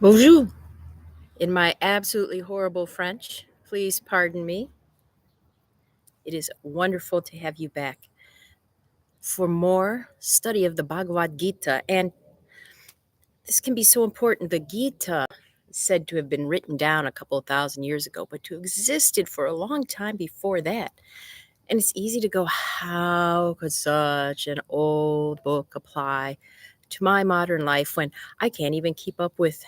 Bonjour. In my absolutely horrible French, please pardon me. It is wonderful to have you back for more study of the Bhagavad Gita. And this can be so important. The Gita is said to have been written down a couple of thousand years ago, but to have existed for a long time before that. And it's easy to go, how could such an old book apply to my modern life when I can't even keep up with,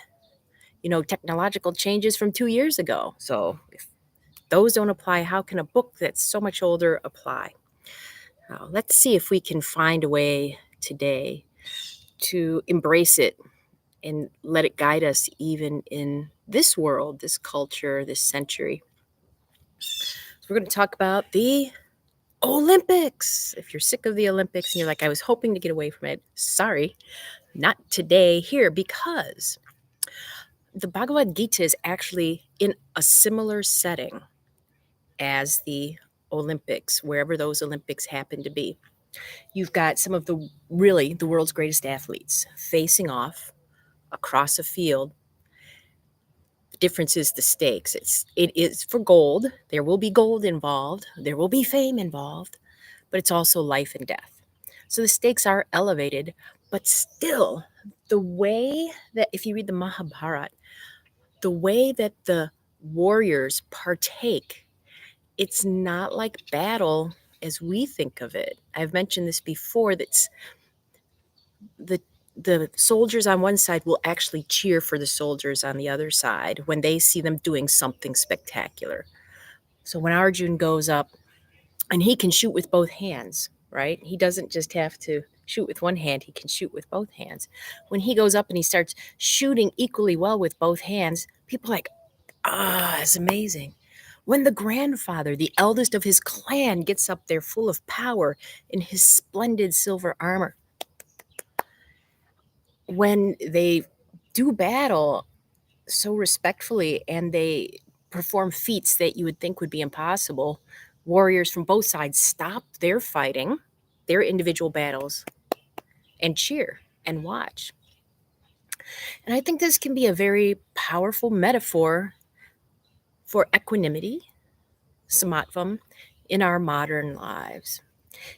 technological changes from 2 years ago? So if those don't apply, how can a book that's so much older apply? Let's see if we can find a way today to embrace it and let it guide us even in this world, this culture, this century. So we're going to talk about the Olympics. If you're sick of the Olympics and you're like, I was hoping to get away from it, sorry, not today here, because the Bhagavad Gita is actually in a similar setting as the Olympics, wherever those Olympics happen to be. You've got some of the world's greatest athletes facing off across a field. The difference is the stakes. It is for gold. There will be gold involved. There will be fame involved, but it's also life and death. So the stakes are elevated, but still the way that if you read the Mahabharata, the way that the warriors partake, it's not like battle as we think of it. I've mentioned this before, that's the the soldiers on one side will actually cheer for the soldiers on the other side when they see them doing something spectacular. So when Arjun goes up and he can shoot with both hands, right? He doesn't just have to shoot with one hand, he can shoot with both hands. When he goes up and he starts shooting equally well with both hands, people are like, it's amazing. When the grandfather, the eldest of his clan, gets up there full of power in his splendid silver armor, when they do battle so respectfully and they perform feats that you would think would be impossible, warriors from both sides stop their fighting, their individual battles, and cheer and watch. And I think this can be a very powerful metaphor for equanimity, Samatvam, in our modern lives.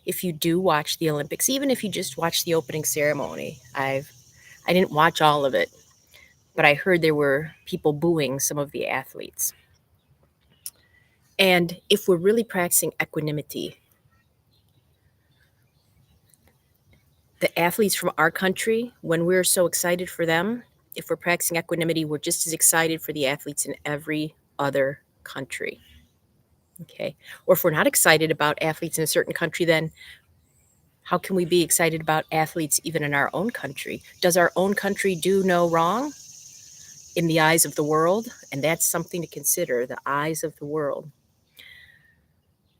If you do watch the Olympics, even if you just watch the opening ceremony, I didn't watch all of it, but I heard there were people booing some of the athletes. And if we're really practicing equanimity, the athletes from our country, when we're so excited for them, if we're practicing equanimity, we're just as excited for the athletes in every other country. Okay. Or if we're not excited about athletes in a certain country, then how can we be excited about athletes even in our own country? Does our own country do no wrong in the eyes of the world? And that's something to consider, the eyes of the world.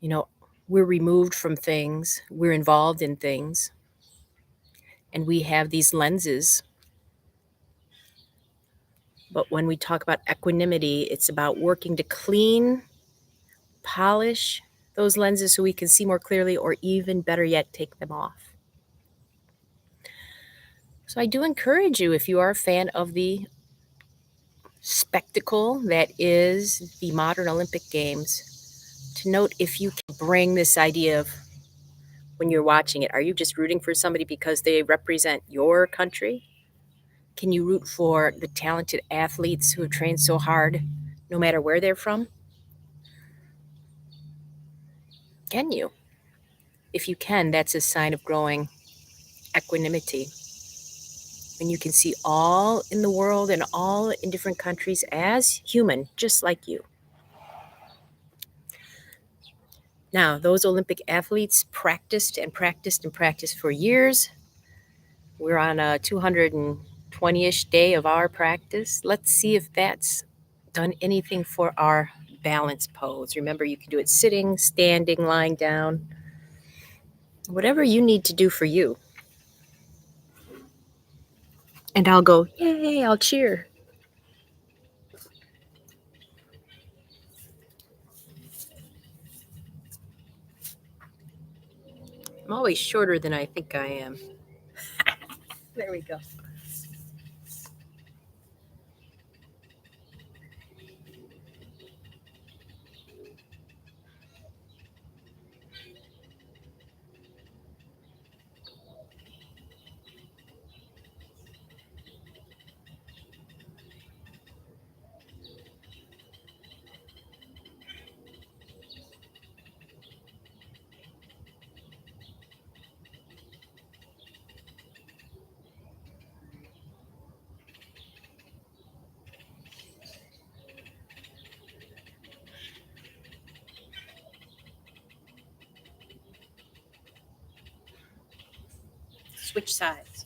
You know, we're removed from things, we're involved in things, and we have these lenses. But when we talk about equanimity, it's about working to clean, polish those lenses so we can see more clearly, or even better yet, take them off. So I do encourage you, if you are a fan of the spectacle that is the modern Olympic Games, to note if you can bring this idea of, when you're watching it, are you just rooting for somebody because they represent your country? Can you root for the talented athletes who have trained so hard, no matter where they're from? Can you? If you can, that's a sign of growing equanimity. When you can see all in the world and all in different countries as human, just like you. Now, those Olympic athletes practiced and practiced and practiced for years. We're on a 220-ish day of our practice. Let's see if that's done anything for our balance pose. Remember, you can do it sitting, standing, lying down, whatever you need to do for you. And I'll go, yay, I'll cheer. I'm always shorter than I think I am. There we go. switch sides.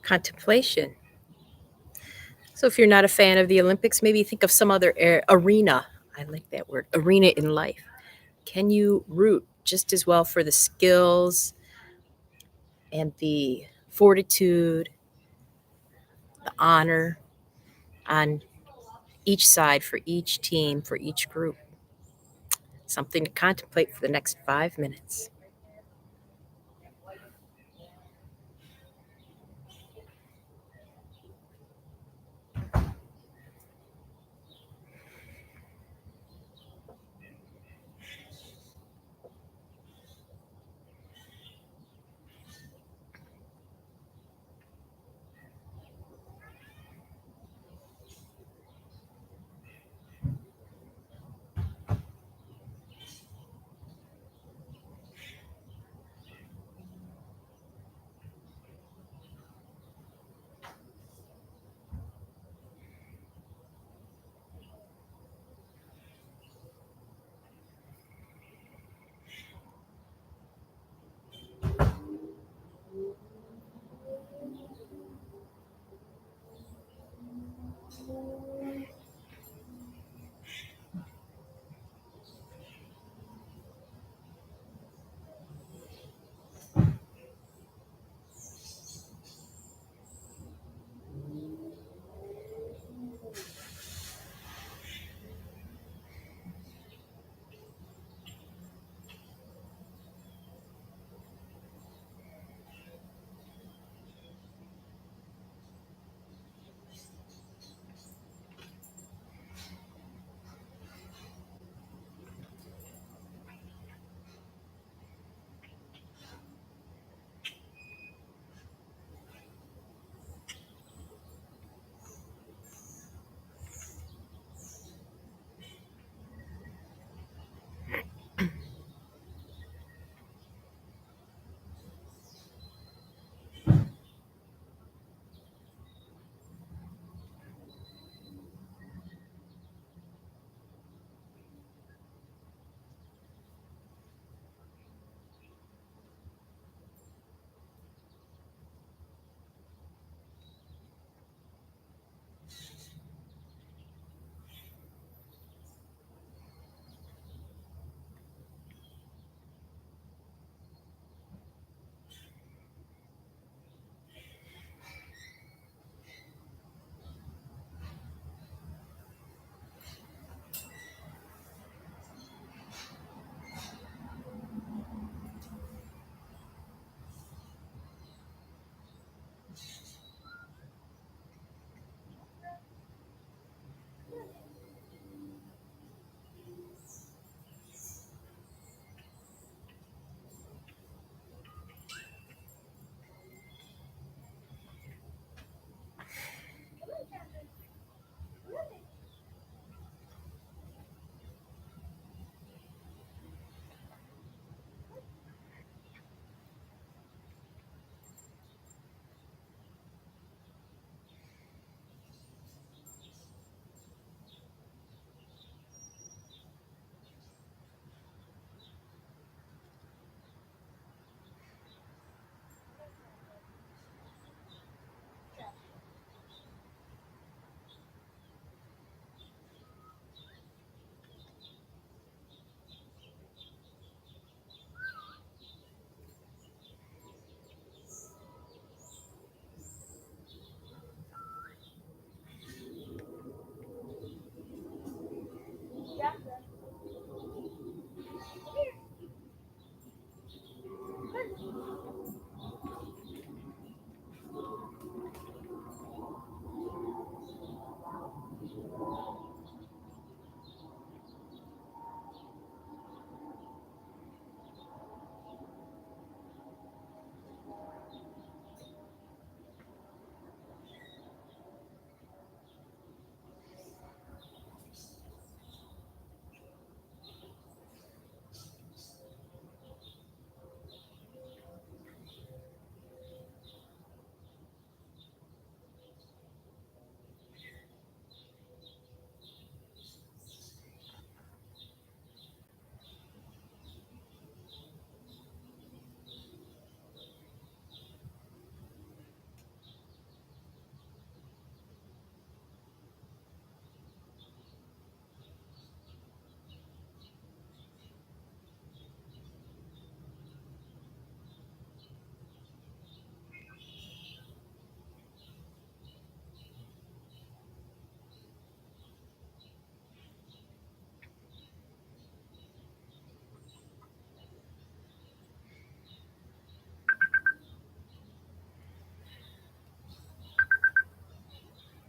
Contemplation. So if you're not a fan of the Olympics, maybe think of some other arena. I like that word, arena in life. Can you root just as well for the skills and the fortitude, the honor on each side for each team, for each group? Something to contemplate for the next 5 minutes.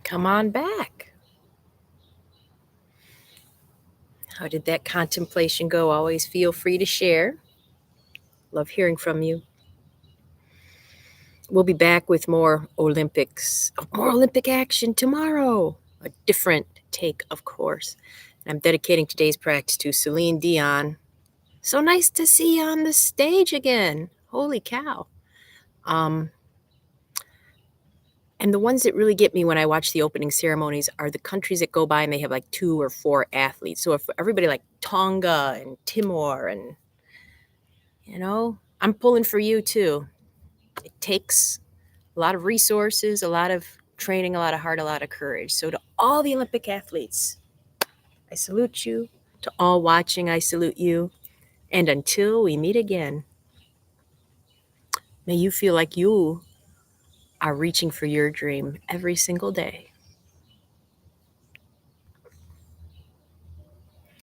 Come on back. How did that contemplation go? Always feel free to share. Love hearing from you. We'll be back with more Olympic action tomorrow. A different take, of course. I'm dedicating today's practice to Celine, Dion. So nice to see you on the stage again. Holy cow. And the ones that really get me when I watch the opening ceremonies are the countries that go by and they have like 2 or 4 athletes. So if everybody like Tonga and Timor and, I'm pulling for you too. It takes a lot of resources, a lot of training, a lot of heart, a lot of courage. So to all the Olympic athletes, I salute you. To all watching, I salute you. And until we meet again, may you feel like you are reaching for your dream every single day.